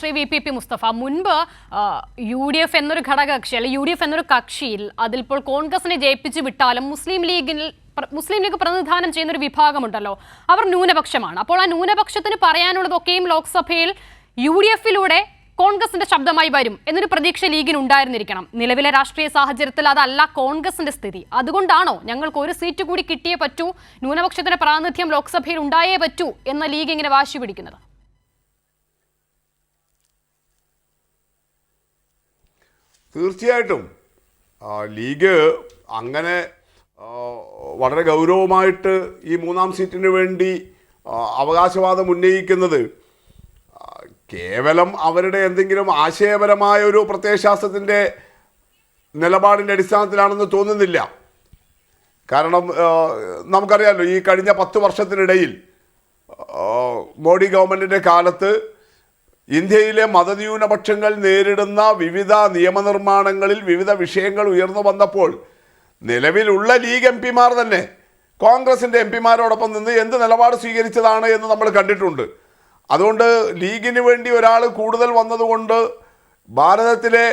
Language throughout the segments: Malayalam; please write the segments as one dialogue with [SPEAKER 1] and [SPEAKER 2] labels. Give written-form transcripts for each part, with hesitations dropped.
[SPEAKER 1] ശ്രീ VPP മുസ്തഫ മുൻപ് UDF എന്നൊരു ഘടകകക്ഷി അല്ലെങ്കിൽ UDF എന്നൊരു കക്ഷിയിൽ അതിലിപ്പോൾ കോൺഗ്രസിനെ ജയിപ്പിച്ച് വിട്ടാലും മുസ്ലിം ലീഗ് പ്രതിനിധാനം ചെയ്യുന്ന ഒരു വിഭാഗമുണ്ടല്ലോ, അവർ ന്യൂനപക്ഷമാണ്. അപ്പോൾ ആ ന്യൂനപക്ഷത്തിന് പറയാനുള്ളതൊക്കെയും ലോക്സഭയിൽ UDFിലൂടെ കോൺഗ്രസിന്റെ ശബ്ദമായി വരും എന്നൊരു പ്രതീക്ഷ ലീഗിന് ഉണ്ടായിരുന്നിരിക്കണം. നിലവിലെ രാഷ്ട്രീയ സാഹചര്യത്തിൽ അതല്ല കോൺഗ്രസിന്റെ സ്ഥിതി. അതുകൊണ്ടാണോ ഞങ്ങൾക്ക് ഒരു സീറ്റ് കൂടി കിട്ടിയേ പറ്റൂ, ന്യൂനപക്ഷത്തിന്റെ പ്രാതിനിധ്യം ലോക്സഭയിൽ ഉണ്ടായേ പറ്റൂ എന്ന ലീഗ് ഇങ്ങനെ വാശി പിടിക്കുന്നത്?
[SPEAKER 2] തീർച്ചയായിട്ടും ലീഗ് അങ്ങനെ വളരെ ഗൗരവമായിട്ട് ഈ മൂന്നാം സീറ്റിന് വേണ്ടി അവകാശവാദം ഉന്നയിക്കുന്നത് കേവലം അവരുടെ എന്തെങ്കിലും ആശയപരമായ ഒരു പ്രത്യയശാസ്ത്രത്തിൻ്റെ നിലപാടിൻ്റെ അടിസ്ഥാനത്തിലാണെന്ന് തോന്നുന്നില്ല. കാരണം നമുക്കറിയാമല്ലോ, ഈ കഴിഞ്ഞ 10 വർഷത്തിനിടയിൽ മോഡി ഗവൺമെൻറ്റിൻ്റെ കാലത്ത് ഇന്ത്യയിലെ മതന്യൂനപക്ഷങ്ങൾ നേരിടുന്ന വിവിധ നിയമനിർമ്മാണങ്ങളിൽ വിവിധ വിഷയങ്ങൾ ഉയർന്നു വന്നപ്പോൾ നിലവിലുള്ള ലീഗ് MP-മാർ തന്നെ കോൺഗ്രസിൻ്റെ MP-മാരോടൊപ്പം നിന്ന് എന്ത് നിലപാട് സ്വീകരിച്ചതാണ് എന്ന് നമ്മൾ കണ്ടിട്ടുണ്ട്. അതുകൊണ്ട് ലീഗിന് വേണ്ടി ഒരാൾ കൂടുതൽ വന്നതുകൊണ്ട് ഭാരതത്തിലെ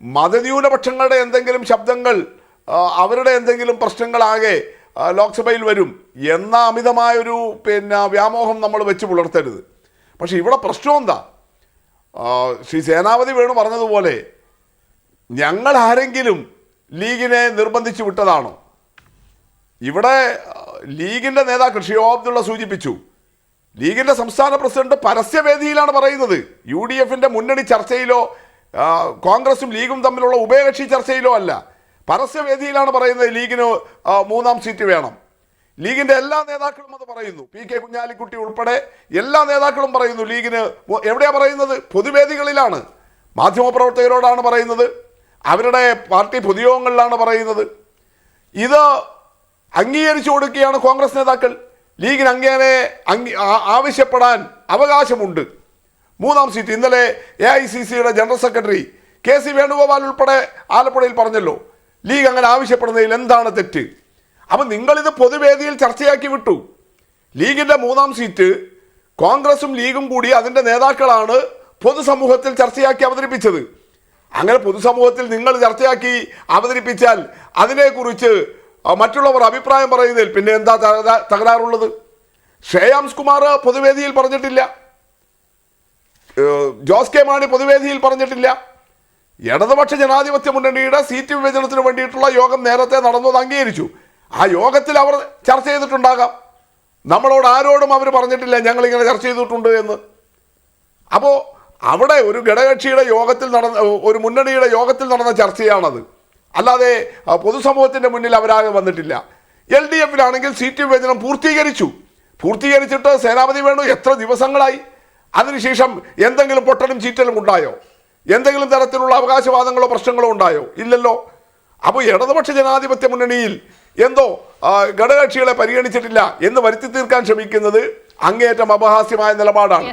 [SPEAKER 2] മതന്യൂനപക്ഷങ്ങളുടെ എന്തെങ്കിലും ശബ്ദങ്ങൾ, അവരുടെ എന്തെങ്കിലും പ്രശ്നങ്ങളാകെ ലോക്സഭയിൽ വരും എന്ന അമിതമായൊരു വ്യാമോഹം നമ്മൾ വെച്ച് പുലർത്തരുത്. പക്ഷേ ഇവിടെ പ്രശ്നം എന്താ? ശ്രീ സേനാപതി വേണു പറഞ്ഞതുപോലെ ഞങ്ങൾ ആരെങ്കിലും ലീഗിനെ നിർബന്ധിച്ചു വിട്ടതാണോ? ഇവിടെ ലീഗിൻ്റെ നേതാക്കൾ ശ്രീ അബ്ദുള്ള സൂചിപ്പിച്ചു, ലീഗിൻ്റെ സംസ്ഥാന പ്രസിഡന്റ് പരസ്യവേദിയിലാണ് പറയുന്നത്. UDFിൻ്റെ മുന്നണി ചർച്ചയിലോ കോൺഗ്രസും ലീഗും തമ്മിലുള്ള ഉഭയകക്ഷി ചർച്ചയിലോ അല്ല, പരസ്യവേദിയിലാണ് പറയുന്നത് ലീഗിന് 3-ാം സീറ്റ് വേണം. ലീഗിൻ്റെ എല്ലാ നേതാക്കളും അത് പറയുന്നു. PK കുഞ്ഞാലിക്കുട്ടി ഉൾപ്പെടെ എല്ലാ നേതാക്കളും പറയുന്നു ലീഗിന്. എവിടെയാണ് പറയുന്നത്? പൊതുവേദികളിലാണ്, മാധ്യമപ്രവർത്തകരോടാണ് പറയുന്നത്, അവരുടെ പാർട്ടി പൊതുയോഗങ്ങളിലാണ് പറയുന്നത്. ഇത് അംഗീകരിച്ചു കൊടുക്കുകയാണ് കോൺഗ്രസ് നേതാക്കൾ. ലീഗിന് അങ്ങനെ ആവശ്യപ്പെടാൻ അവകാശമുണ്ട്. 3-ാം സീറ്റ് ഇന്നലെ AICCയുടെ ജനറൽ സെക്രട്ടറി KC വേണുഗോപാൽ ഉൾപ്പെടെ ആലപ്പുഴയിൽ പറഞ്ഞല്ലോ, ലീഗ് അങ്ങനെ ആവശ്യപ്പെടുന്നതിൽ എന്താണ് തെറ്റ്? അപ്പം നിങ്ങളിത് പൊതുവേദിയിൽ ചർച്ചയാക്കി വിട്ടു. ലീഗിൻ്റെ 3-ാം സീറ്റ് കോൺഗ്രസും ലീഗും കൂടി അതിൻ്റെ നേതാക്കളാണ് പൊതുസമൂഹത്തിൽ ചർച്ചയാക്കി അവതരിപ്പിച്ചത്. അങ്ങനെ പൊതുസമൂഹത്തിൽ നിങ്ങൾ ചർച്ചയാക്കി അവതരിപ്പിച്ചാൽ അതിനെക്കുറിച്ച് മറ്റുള്ളവർ അഭിപ്രായം പറയുന്നതിൽ പിന്നെ എന്താ തകരാറുള്ളത്? ശ്രേയാംസ് കുമാർ പൊതുവേദിയിൽ പറഞ്ഞിട്ടില്ല, ജോസ് കെ മാണി പൊതുവേദിയിൽ പറഞ്ഞിട്ടില്ല. ഇടതുപക്ഷ ജനാധിപത്യ മുന്നണിയുടെ സീറ്റ് വിഭജനത്തിന് വേണ്ടിയിട്ടുള്ള യോഗം നേരത്തെ നടന്നത് അംഗീകരിച്ചു. ആ യോഗത്തിൽ അവർ ചർച്ച ചെയ്തിട്ടുണ്ടാകാം. നമ്മളോട് ആരോടും അവർ പറഞ്ഞിട്ടില്ല ഞങ്ങളിങ്ങനെ ചർച്ച ചെയ്തിട്ടുണ്ട് എന്ന്. അപ്പോൾ അവിടെ ഒരു ഘടകകക്ഷിയുടെ യോഗത്തിൽ ഒരു മുന്നണിയുടെ യോഗത്തിൽ നടന്ന ചർച്ചയാണത്, അല്ലാതെ പൊതുസമൂഹത്തിൻ്റെ മുന്നിൽ അവരാകെ വന്നിട്ടില്ല. LDFിലാണെങ്കിൽ സീറ്റ് വിഭജനം പൂർത്തീകരിച്ചിട്ട് സേനാപതി വേണു എത്ര ദിവസങ്ങളായി? അതിനുശേഷം എന്തെങ്കിലും പൊട്ടലും ചീറ്റലും ഉണ്ടായോ? എന്തെങ്കിലും തരത്തിലുള്ള അവകാശവാദങ്ങളോ പ്രശ്നങ്ങളോ ഉണ്ടായോ? ഇല്ലല്ലോ. അപ്പോൾ ഇടതുപക്ഷ ജനാധിപത്യ മുന്നണിയിൽ എന്തോ ഘടകകക്ഷികളെ പരിഗണിച്ചിട്ടില്ല എന്ന് വരുത്തി തീർക്കാൻ ശ്രമിക്കുന്നത് അങ്ങേയറ്റം അപഹാസ്യമായ നിലപാടാണ്.